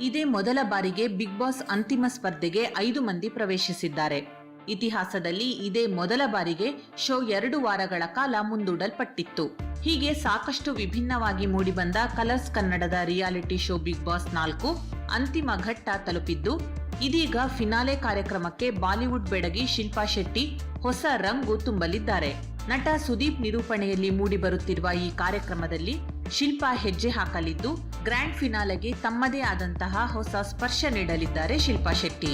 ಇದೇ ಮೊದಲ ಬಾರಿಗೆ ಬಿಗ್ ಬಾಸ್ ಅಂತಿಮ ಸ್ಪರ್ಧೆಗೆ 5 ಮಂದಿ ಪ್ರವೇಶಿಸಿದ್ದಾರೆ. ಇತಿಹಾಸದಲ್ಲಿ ಇದೇ ಮೊದಲ ಬಾರಿಗೆ ಶೋ 2 ವಾರಗಳ ಕಾಲ ಮುಂದೂಡಲ್ಪಟ್ಟಿತ್ತು. ಹೀಗೆ ಸಾಕಷ್ಟು ವಿಭಿನ್ನವಾಗಿ ಮೂಡಿಬಂದ ಕಲರ್ಸ್ ಕನ್ನಡದ ರಿಯಾಲಿಟಿ ಶೋ ಬಿಗ್ ಬಾಸ್ 4 ಅಂತಿಮ ಘಟ್ಟ ತಲುಪಿದ್ದು, ಇದೀಗ ಫಿನಾಲೆ ಕಾರ್ಯಕ್ರಮಕ್ಕೆ ಬಾಲಿವುಡ್ ಬೆಡಗಿ ಶಿಲ್ಪಾ ಶೆಟ್ಟಿ ಹೊಸ ರಂಗು ತುಂಬಲಿದ್ದಾರೆ. ನಟ ಸುದೀಪ್ ನಿರೂಪಣೆಯಲ್ಲಿ ಮೂಡಿಬರುತ್ತಿರುವ ಈ ಕಾರ್ಯಕ್ರಮದಲ್ಲಿ ಶಿಲ್ಪಾ ಹೆಜ್ಜೆ ಹಾಕಲಿದ್ದು, ಗ್ರ್ಯಾಂಡ್ ಫಿನಾಲೆಗೆ ತಮ್ಮದೇ ಆದಂತಹ ಹೊಸ ಸ್ಪರ್ಶ ನೀಡಲಿದ್ದಾರೆ ಶಿಲ್ಪಾ ಶೆಟ್ಟಿ.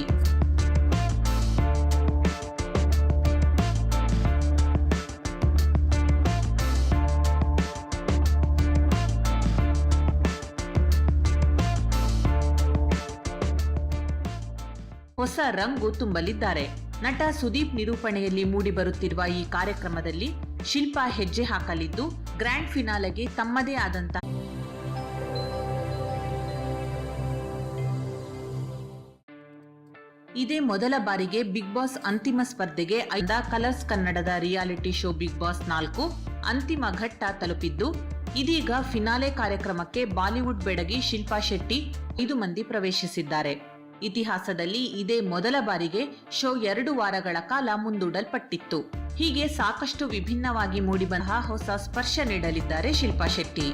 ಹೊಸ ರಂಗು ತುಂಬಲಿದ್ದಾರೆ. ನಟ ಸುದೀಪ್ ನಿರೂಪಣೆಯಲ್ಲಿ ಮೂಡಿಬರುತ್ತಿರುವ ಈ ಕಾರ್ಯಕ್ರಮದಲ್ಲಿ ಶಿಲ್ಪಾ ಹೆಜ್ಜೆ ಹಾಕಲಿದ್ದು, ಗ್ರ್ಯಾಂಡ್ ಫಿನಾಲೆಗೆ ತಮ್ಮದೇ ಆದಂತಹ ಇದೇ ಮೊದಲ ಬಾರಿಗೆ ಬಿಗ್ ಬಾಸ್ ಅಂತಿಮ ಸ್ಪರ್ಧೆಗೆ ಕಲರ್ಸ್ ಕನ್ನಡದ ರಿಯಾಲಿಟಿ ಶೋ ಬಿಗ್ ಬಾಸ್ 4 ಅಂತಿಮ ಘಟ್ಟ ತಲುಪಿದ್ದು, ಇದೀಗ ಫಿನಾಲೆ ಕಾರ್ಯಕ್ರಮಕ್ಕೆ ಬಾಲಿವುಡ್ ಬೆಡಗಿ ಶಿಲ್ಪಾ ಶೆಟ್ಟಿ 5 ಮಂದಿ ಪ್ರವೇಶಿಸಿದ್ದಾರೆ. ಇತಿಹಾಸದಲ್ಲಿ ಇದೇ ಮೊದಲ ಬಾರಿಗೆ ಶೋ 2 ವಾರಗಳ ಕಾಲ ಮುಂದೂಡಲ್ಪಟ್ಟಿತ್ತು. ಹೀಗೆ ಸಾಕಷ್ಟು ವಿಭಿನ್ನವಾಗಿ ಮೂಡಿಬಂದ ಹೊಸ ಸ್ಪರ್ಶ ನೀಡಲಿದ್ದಾರೆ ಶಿಲ್ಪಾ ಶೆಟ್ಟಿ.